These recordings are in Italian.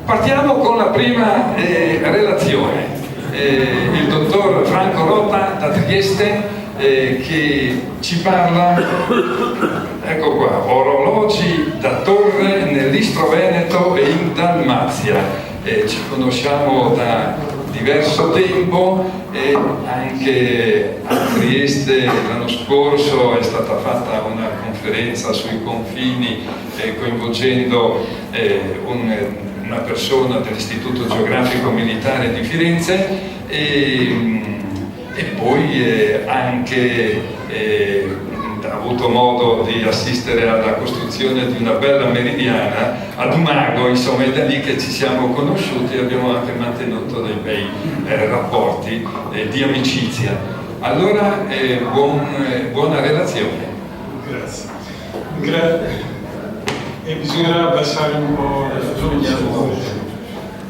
Partiamo con la prima relazione. Il dottor Franco Rota da Trieste che ci parla, ecco qua, orologi da torre nell'Istro Veneto e in Dalmazia. Ci conosciamo da diverso tempo e anche a Trieste l'anno scorso è stata fatta una conferenza sui confini coinvolgendo una persona dell'Istituto Geografico Militare di Firenze e poi anche ha avuto modo di assistere alla costruzione di una bella meridiana ad Umago, insomma è da lì che ci siamo conosciuti e abbiamo anche mantenuto dei bei rapporti di amicizia. Allora buona relazione. Grazie. E bisognerà abbassare un po' la voce.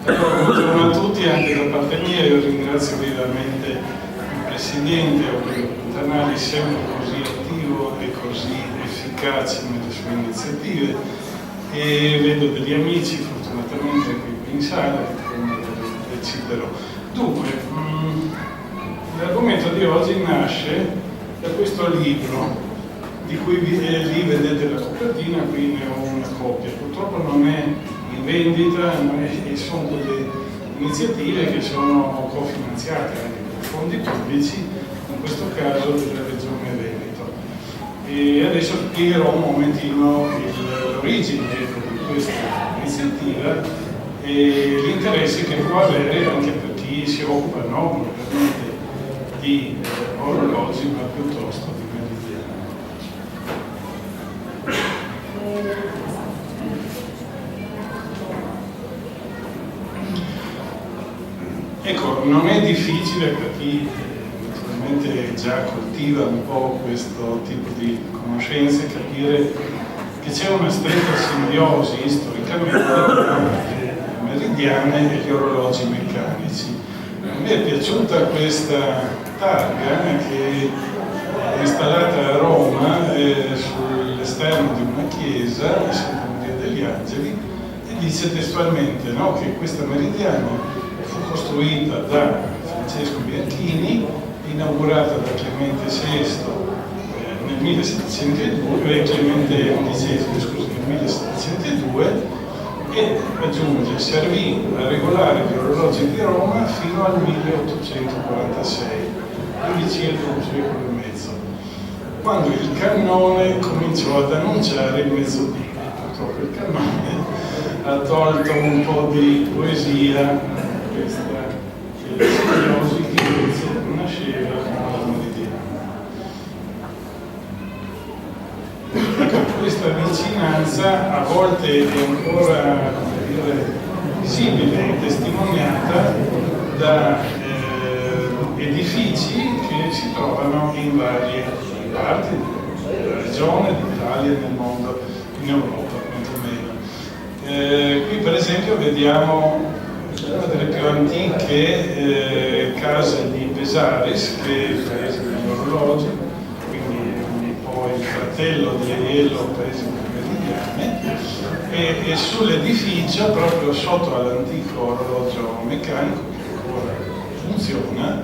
Buongiorno a tutti, anche da parte mia. Io ringrazio vivamente il Presidente Quintanali, sempre così attivo e così efficace nelle sue iniziative, e vedo degli amici fortunatamente qui in sala che citerò. Dunque, l'argomento di oggi nasce da questo libro di cui lì vedete la copertina, qui ne ho una copia. Purtroppo non è in vendita e sono delle iniziative che sono cofinanziate anche con fondi pubblici, in questo caso della Regione Veneto. E adesso spiegherò un momentino l'origine di questa iniziativa e l'interesse che può avere anche per chi si occupa non ovviamente di orologi ma piuttosto di Ecco, non è difficile per chi naturalmente già coltiva un po' questo tipo di conoscenze capire che c'è una stretta simbiosi storicamente tra le meridiane e gli orologi meccanici. A me è piaciuta questa targa che è installata a Roma sull'esterno di una chiesa, la Santa Maria degli Angeli, e dice testualmente, no, che questa meridiana fu costruita da Francesco Bianchini, inaugurata da Clemente VI nel 1702, Clemente XI, scusi, nel 1702, e aggiunge, servì a regolare gli orologi di Roma fino al 1846, quindi circa un secolo e mezzo, quando il cannone cominciò ad annunciare il mezzodì. Purtroppo il cannone ha tolto un po' di poesia questa simbiosi che invece nasceva con la meridiana. Questa vicinanza a volte è ancora, come dire, visibile e testimoniata da edifici che si trovano in varie parti della regione, d'Italia, nel mondo, in Europa quantomeno. Qui per esempio vediamo una delle più antiche case di Pesaris, che è il paese degli orologi, quindi poi il fratello di Aiello, paese delle meridiane, e sull'edificio, proprio sotto all'antico orologio meccanico che ancora funziona,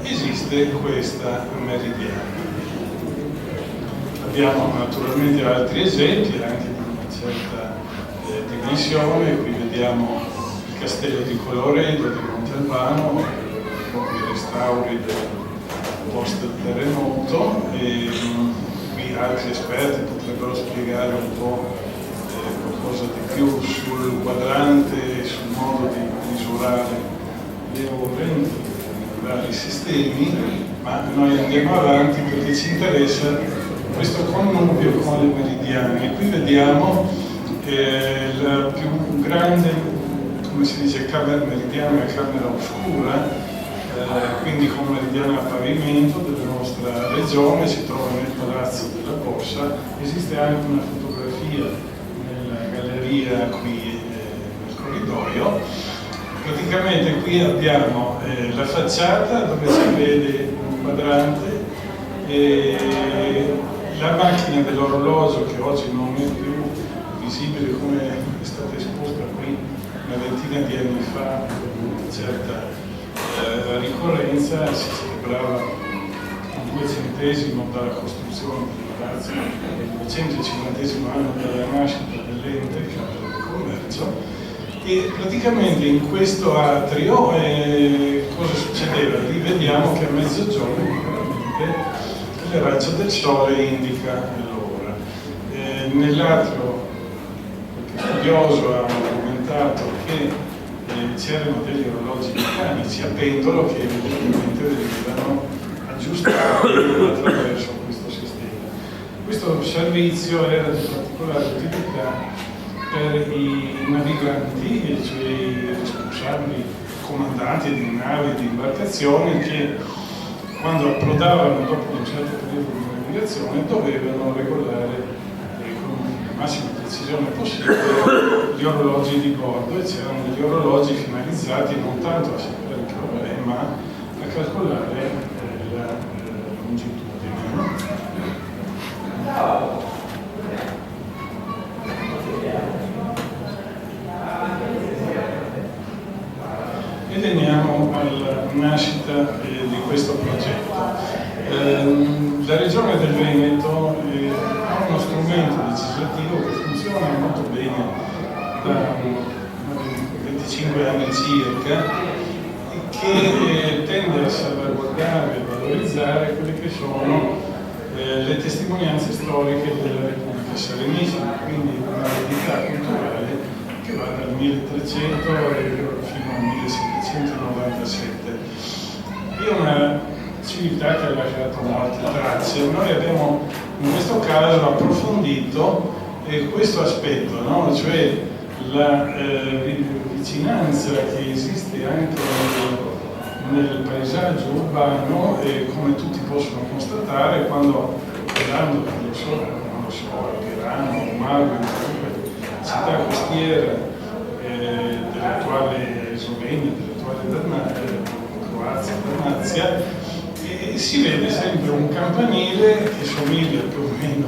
esiste questa meridiana. Abbiamo naturalmente altri esempi anche di una certa dimensione. Qui vediamo il castello di Colloredo di Montalbano, proprio i restauri del post-terremoto, e qui altri esperti potrebbero spiegare un po' qualcosa di più sul quadrante e sul modo di misurare le ore nei vari sistemi, ma noi andiamo avanti perché ci interessa questo connubio con le meridiane. Qui vediamo la più grande, come si dice, meridiana a camera oscura, quindi con meridiana a pavimento della nostra regione, si trova nel Palazzo della Borsa. Esiste anche una fotografia nella galleria qui nel corridoio. Praticamente qui abbiamo la facciata dove si vede un quadrante, la macchina dell'orologio che oggi non è più visibile come è stata esposta qui una ventina ventina di anni fa, con una certa ricorrenza, si celebrava il 200° dalla costruzione del palazzo, il 250° anno dalla nascita dell'ente, Camera del Commercio, e praticamente in questo atrio cosa succedeva? Lì vediamo che a mezzogiorno il raggio del sole indica l'ora. Nell'atrio qualche studioso ha argomentato che c'erano degli orologi meccanici a pendolo che evidentemente venivano aggiustati attraverso questo sistema. Questo servizio era di particolare utilità per i naviganti, cioè i responsabili, comandanti di navi, di imbarcazioni che quando approdavano dopo un certo periodo di navigazione dovevano regolare con la massima precisione possibile gli orologi di bordo, e c'erano degli orologi finalizzati non tanto a sapere che ora è, ma a calcolare la longitudine. E veniamo alla nascita di questo progetto. La Regione del Veneto ha uno strumento legislativo che funziona molto bene da 25 anni circa, che tende a salvaguardare e valorizzare quelle che sono le testimonianze storiche della Repubblica Serenissima, quindi un'eredità culturale che va dal 1300 fino al 1797. È una civiltà che ha lasciato molte tracce. Noi abbiamo in questo caso approfondito questo aspetto, no? Cioè la vicinanza che esiste anche nel paesaggio urbano, e come tutti possono constatare quando parlando Pirano, Umago, città costiera dell'attuale Slovenia, dell'attuale Croazia, Dalmazia, si vede sempre un campanile che somiglia più o meno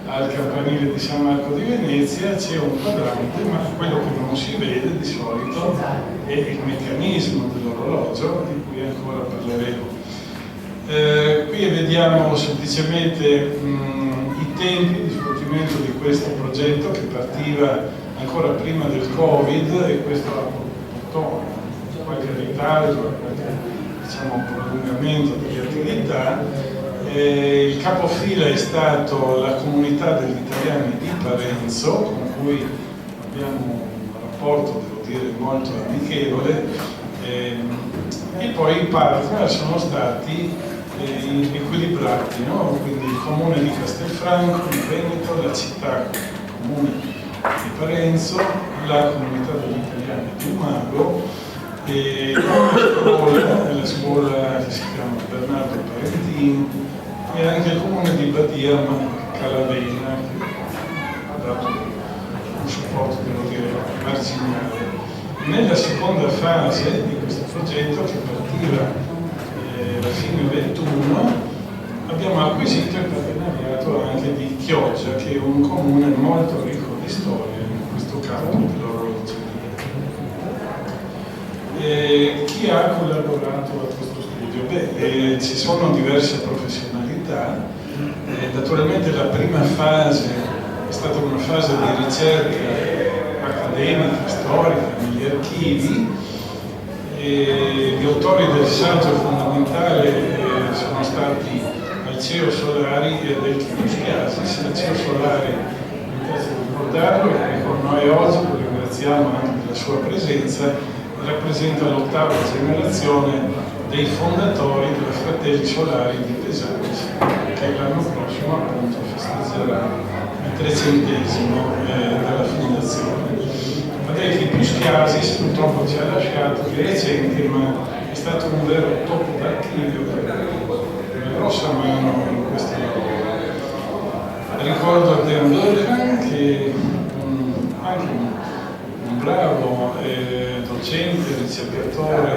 al campanile di San Marco di Venezia, c'è un quadrante, ma quello che non si vede di solito è il meccanismo dell'orologio, di cui ancora parleremo. Qui vediamo semplicemente i tempi di svolgimento di questo progetto, che partiva ancora prima del Covid, e questo ha portato qualche ritardo, qualche prolungamento delle attività. Il capofila è stato la comunità degli italiani di Parenzo, con cui abbiamo un rapporto, devo dire, molto amichevole, e poi i partner sono stati equilibrati, no? Quindi il comune di Castelfranco, il Veneto, la città comune di Parenzo, la comunità degli italiani di Umago, e la scuola che si chiama Bernardo Parentini, e anche il comune di Badia Calavena, che ha dato un supporto, devo dire, marginale. Nella seconda fase di questo progetto, che partiva alla fine 21, abbiamo acquisito il partenariato anche di Chioggia, che è un comune molto ricco di storia in questo campo dell'orologeria. Chi ha collaborato a questo studio? Beh, ci sono diverse professionalità. Naturalmente la prima fase è stata una fase di ricerca accademica, storica, negli archivi. Gli autori del saggio fondamentale sono stati Alceo Solari e Adelchino Schiasis. Alceo Solari, mi piace ricordarlo, è con noi oggi, lo ringraziamo anche della sua presenza. Rappresenta l'8ª generazione dei fondatori della Fratelli Solari di Pesanis, che l'anno prossimo appunto festeggerà il 300° della fondazione. Adelchino Schiasis purtroppo ci ha lasciato di recente, ma è stato un vero topo d'archivio, una grossa mano in questo lavoro. Ricordo Dan Durkheim, che anche un bravo docente, ricercatore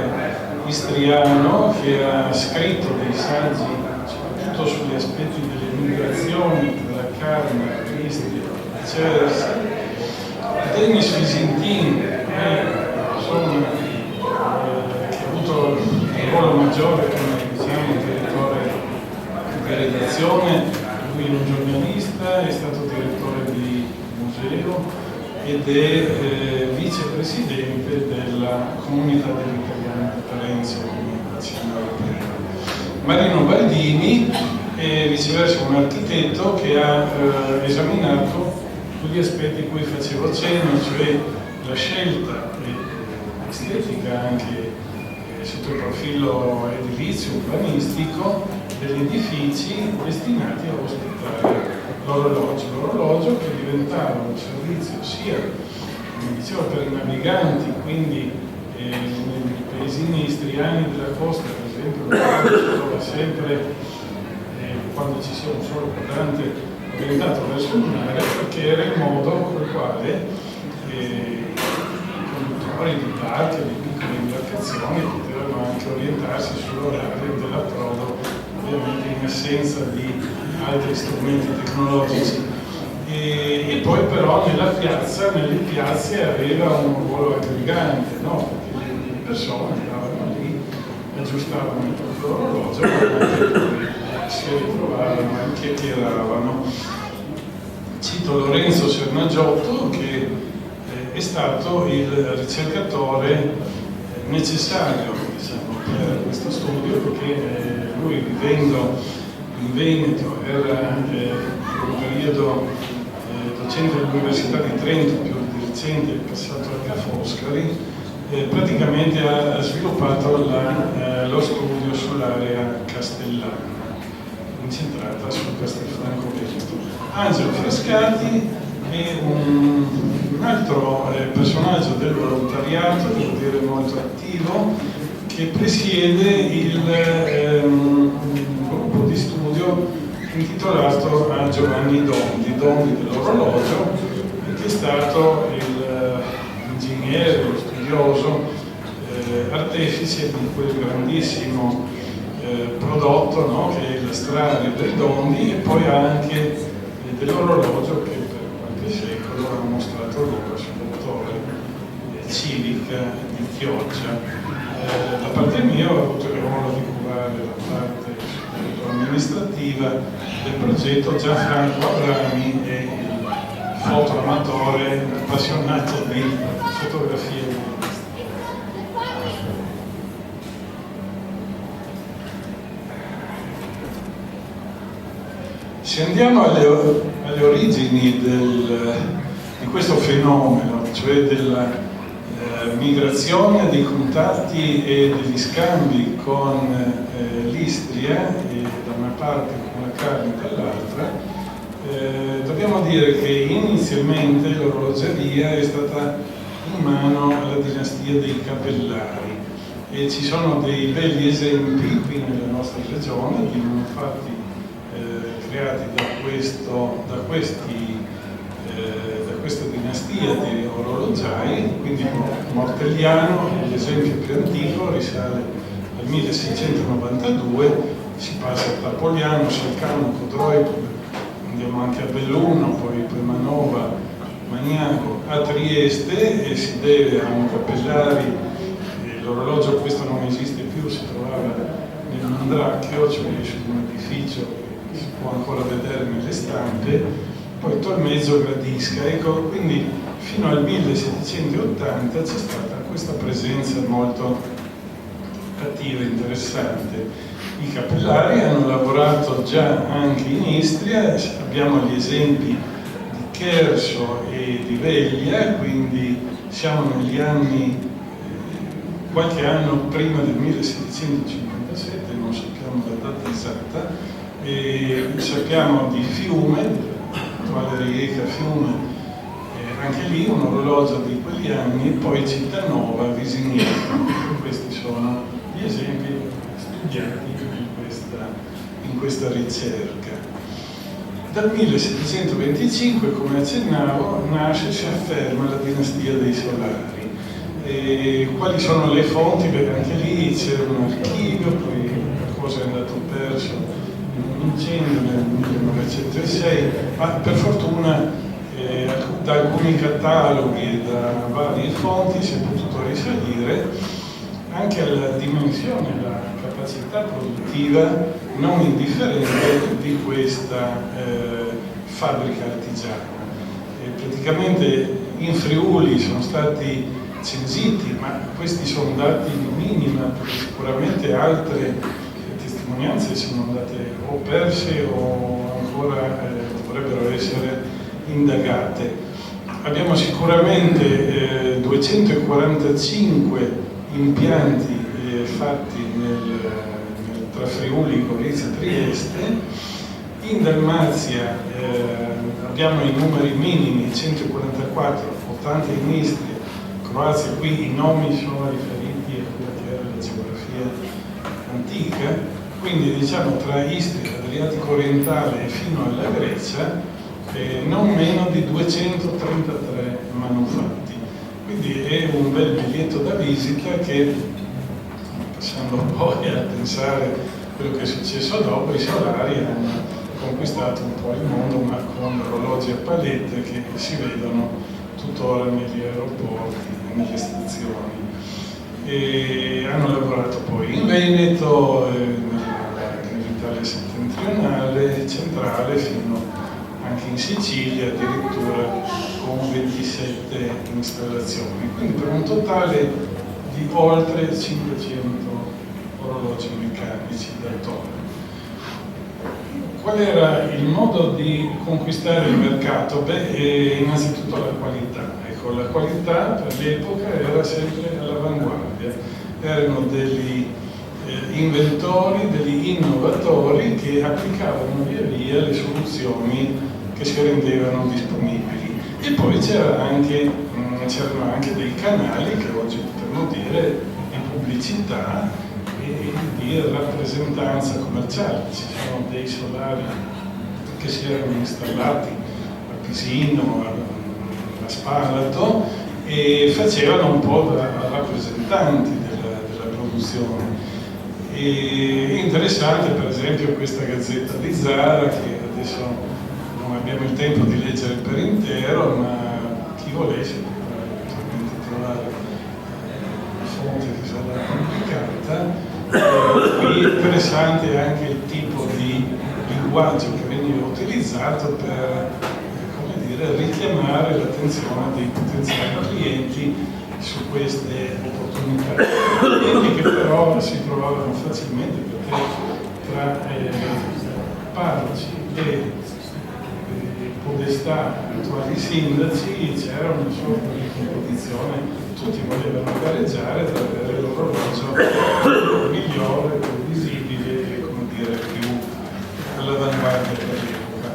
istriano, che ha scritto dei saggi soprattutto sugli aspetti delle migrazioni della carne all'Istria, Ceres. Denis Visintin è formazione, lui è un giornalista, è stato direttore di museo ed è vicepresidente della Comunità degli Italiani di Parenzo, come accennavo prima. Marino Baldini è viceversa un architetto che ha esaminato tutti gli aspetti cui facevo cenno, cioè la scelta estetica anche sotto il profilo edilizio, urbanistico, degli edifici destinati a ospitare l'orologio che diventava un servizio sia, come dicevo, per i naviganti, quindi nei paesini istriani della costa, per esempio, l'orologio si trova sempre, quando ci sia un solo quadrante orientato verso il mare, perché era il modo con il quale i conduttori di barche, di piccole imbarcazioni potevano anche orientarsi sull'orario dell'approdo, ovviamente in assenza di altri strumenti tecnologici. E poi però nelle piazze aveva un ruolo aggregante, no? Perché le persone andavano lì, aggiustavano il proprio orologio e si ritrovavano anche tiravano. Cito Lorenzo Sernagiotto, che è stato il ricercatore necessario, diciamo, per questo studio, perché lui, vivendo in Veneto, era per un periodo docente dell'Università di Trento, più di recente è passato a Ca' Foscari, praticamente ha sviluppato lo studio sull'area castellana, incentrata su Castelfranco Veneto. Angelo Frascati è un altro personaggio del volontariato, devo dire molto attivo, che presiede il gruppo di studio intitolato a Giovanni Dondi dell'orologio, che è stato l'ingegnere, lo studioso, artefice di quel grandissimo prodotto, no? Che è la strada del Dondi, e poi anche dell'orologio che per qualche secolo ha mostrato loro sulla torre civica di Chioggia. Da parte mia ho avuto il ruolo di curare la parte amministrativa del progetto. Gianfranco Abrami è il fotoamatore appassionato di fotografia. Se andiamo alle origini di questo fenomeno, cioè della migrazione dei contatti e degli scambi con l'Istria, da una parte con la Carli dall'altra, dobbiamo dire che inizialmente l'orologeria è stata in mano alla dinastia dei Capellari, e ci sono dei belli esempi qui nella nostra regione di manufatti creati da questa dinastia di orologiai. Quindi Mortelliano, l'esempio più antico, risale al 1692, si passa a Tapoliano, Salcano, Codroico, andiamo anche a Belluno, poi Manova, Magnago, a Trieste, e si deve a un Capellari. L'orologio, questo non esiste più, si trovava nel Mandracchio, cioè su un edificio che si può ancora vedere nelle stampe, poi Tolmezzo Gradisca. Ecco, quindi fino al 1780 c'è stata questa presenza molto attiva e interessante. I Capellari hanno lavorato già anche in Istria, abbiamo gli esempi di Cherso e di Veglia, quindi siamo negli anni, qualche anno prima del 1757, non sappiamo la data esatta, e sappiamo di Fiume, l'attuale Rijeka Fiume, anche lì un orologio di quegli anni, e poi Cittanova, Visiniero. Questi sono gli esempi studiati in questa ricerca. Dal 1725, come accennavo, nasce, si afferma la dinastia dei Solari. E quali sono le fonti? Perché anche lì c'era un archivio, poi qualcosa è andato perso in un incendio nel 1906, ma per fortuna da alcuni cataloghi e da varie fonti si è potuto risalire anche alla dimensione, alla capacità produttiva non indifferente di questa fabbrica artigiana. Praticamente in Friuli sono stati censiti, ma questi sono dati di minima, perché sicuramente altre testimonianze sono andate o perse o ancora dovrebbero essere indagate. Abbiamo sicuramente 245 impianti fatti tra Friuli, Gorizia e Trieste. In Dalmazia abbiamo i numeri minimi, 144, 80 in Istria, Croazia, qui i nomi sono riferiti a quella che era la geografia antica, quindi diciamo tra Istria, Adriatico orientale e fino alla Grecia non meno di 233 manufatti. Quindi è un bel biglietto da visita che, passando poi a pensare a quello che è successo dopo, i solari hanno conquistato un po' il mondo, ma con orologi a palette che si vedono tuttora negli aeroporti e nelle stazioni. E hanno lavorato poi in Veneto, nell'Italia settentrionale, centrale, fino anche in Sicilia, addirittura con 27 installazioni. Quindi per un totale di oltre 500 orologi meccanici da tono. Qual era il modo di conquistare il mercato? Beh, innanzitutto la qualità. Ecco, la qualità per l'epoca era sempre all'avanguardia. Erano degli inventori, degli innovatori che applicavano via via le soluzioni che si rendevano disponibili. E poi c'erano anche dei canali che oggi potremmo dire di pubblicità e di rappresentanza commerciale. Ci sono dei solari che si erano installati a Pisino, a Spalato e facevano un po' da rappresentanti della produzione. E interessante per esempio questa gazzetta di Zara, che adesso non abbiamo il tempo di leggere per intero, ma chi volesse potrebbe trovare una fonte che sarà complicata. Qui è interessante anche il tipo di linguaggio che veniva utilizzato per richiamare l'attenzione dei potenziali clienti su queste opportunità. Clienti che però si trovavano facilmente, perché tra parroci e podestà, attuali sindaci, c'era una sorta di competizione. Tutti volevano gareggiare per avere l'orologio migliore, più visibile e, come dire, più all'avanguardia per l'epoca.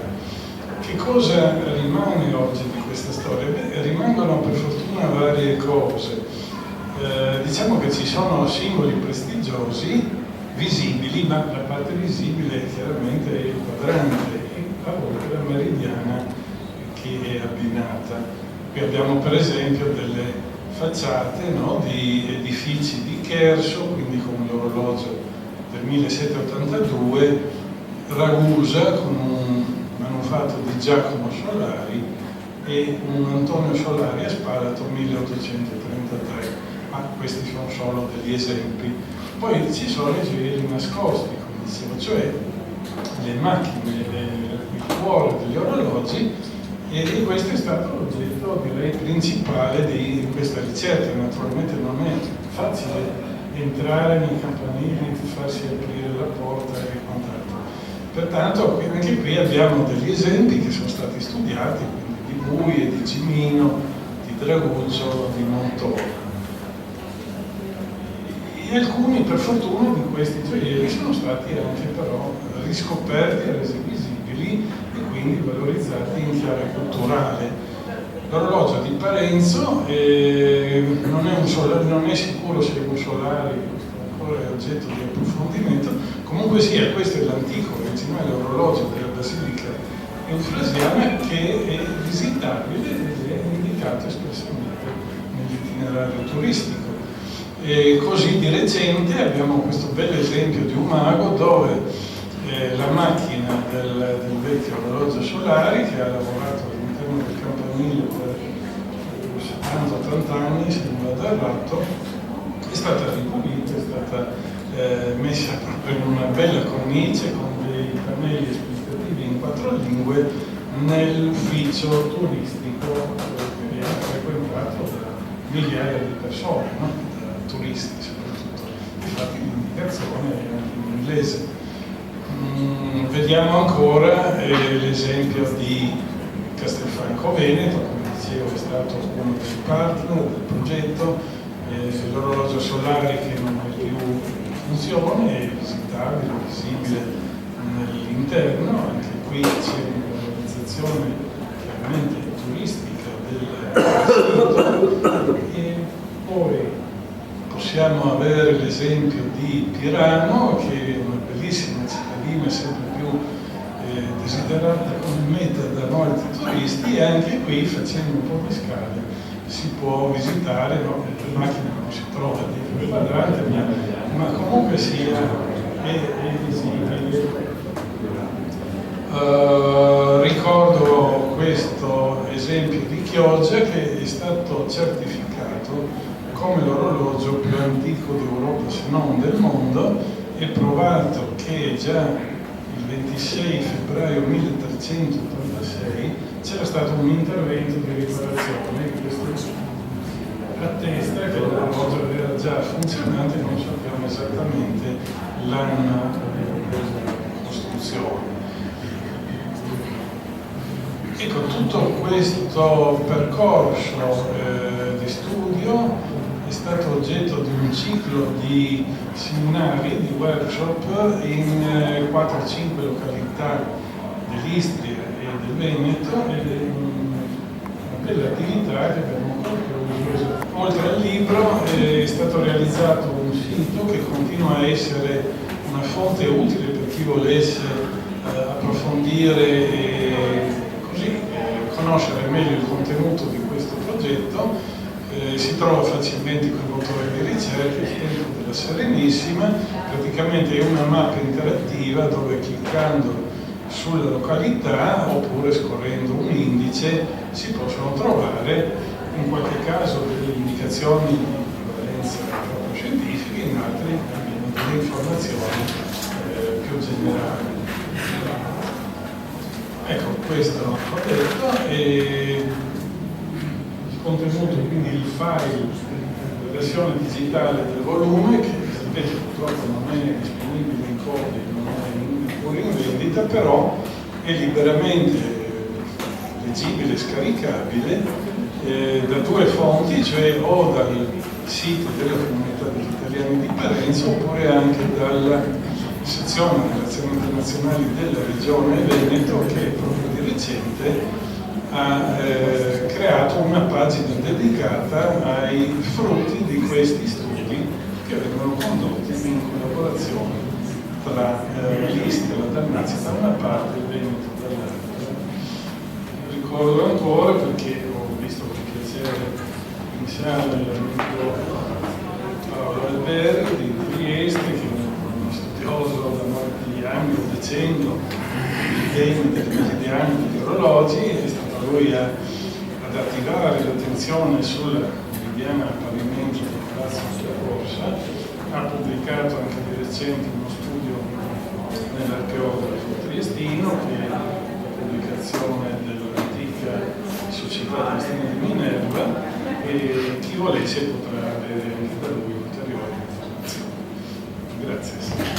Che cosa rimane oggi di questa storia? Beh, rimangono per fortuna varie cose. Diciamo che ci sono simboli prestigiosi, visibili, ma la parte visibile chiaramente è il quadrante e a volte la meridiana che è abbinata. Qui abbiamo per esempio delle facciate, no, di edifici di Cherso, quindi con l'orologio del 1782, Ragusa con un manufatto di Giacomo Solari e un Antonio Solari a Spalato 1833, ma questi sono solo degli esempi. Poi ci sono i gioielli nascosti, come dicevo, cioè le macchine, il cuore degli orologi. E questo è stato l'oggetto, direi, principale di questa ricerca. Naturalmente non è facile entrare nei campanili, farsi aprire la porta e quant'altro. Pertanto anche qui abbiamo degli esempi che sono stati studiati, quindi di Buie, di Cimino, di Draguzzo, di Montoro. E alcuni, per fortuna, di questi gioielli sono stati anche però riscoperti e resi visibili e quindi valorizzati in chiave culturale. L'orologio di Parenzo non è sicuro se è un solare, ancora è oggetto di approfondimento. Comunque sia, questo è l'antico originale orologio della Basilica Eufrasiana, che è visitabile ed è indicato espressamente nell'itinerario turistico. E così di recente abbiamo questo bel esempio di un mago dove la macchina del vecchio orologio Solari, che ha lavorato all'interno del campanile per 70-80 anni, se non vado errato, è stata ripulita, è stata messa proprio in una bella cornice con dei pannelli esplicativi in 4 lingue nell'ufficio turistico che viene frequentato da migliaia di persone, no? Da turisti soprattutto, infatti l'indicazione è anche in inglese. Vediamo ancora l'esempio di Castelfranco Veneto, come dicevo è stato uno dei partner del progetto, l'orologio solare che non è più in funzione, è visitabile, visibile nell'interno, anche qui c'è un'organizzazione chiaramente turistica del sito, e poi possiamo avere l'esempio di Pirano, che è una bellissima cittadina sempre più desiderata come meta da molti turisti, e anche qui facendo un po' di scale si può visitare, no? La macchina non si trova dietro il quadrante, ma comunque sia è visibile. Ricordo questo esempio di Chioggia che è stato certificato come l'orologio più antico d'Europa, se non del mondo, e provato che già il 26 febbraio 1386 c'era stato un intervento di riparazione che questo attesta che l'orologio era già funzionante, non sappiamo esattamente l'anno della costruzione. Ecco, tutto questo percorso di studio è stato oggetto di un ciclo di seminari, di workshop in 4-5 località dell'Istria e del Veneto, ed è una bella attività che abbiamo concluso. Oltre al libro è stato realizzato un sito che continua a essere una fonte utile per chi volesse approfondire e così conoscere meglio il contenuto di questo progetto. Si trova facilmente col motore di ricerca, il tempo della Serenissima, praticamente è una mappa interattiva dove cliccando sulla località oppure scorrendo un indice si possono trovare in qualche caso delle indicazioni di valenza proprio scientifica, in altri almeno delle informazioni più generali. Ecco, questo ho detto. E il contenuto, quindi il file, la versione digitale del volume, che invece purtroppo non è disponibile in copia, non è ancora in vendita, però è liberamente leggibile e scaricabile da 2 fonti, cioè o dal sito della Comunità degli Italiani di Parenzo oppure anche dalla sezione di relazioni internazionali della Regione Veneto, che proprio di recente ha creato una pagina dedicata ai frutti di questi studi che vengono condotti in collaborazione tra l'Istria e la Dalmazia da una parte e il Veneto dall'altra. Ricordo ancora, perché ho visto con piacere in sala l'amico Paolo Alberti di Trieste, che è uno studioso da molti anni o decenni di temi del meridiano degli orologi, è stato lui ad attivare l'attenzione sulla meridiana a pavimento del Palazzo della Borsa. Ha pubblicato anche di recente uno studio nell'archeografo triestino, che è la pubblicazione dell'antica Società Triestina di Minerva, e chi volesse potrà avere anche da lui ulteriori informazioni. Grazie.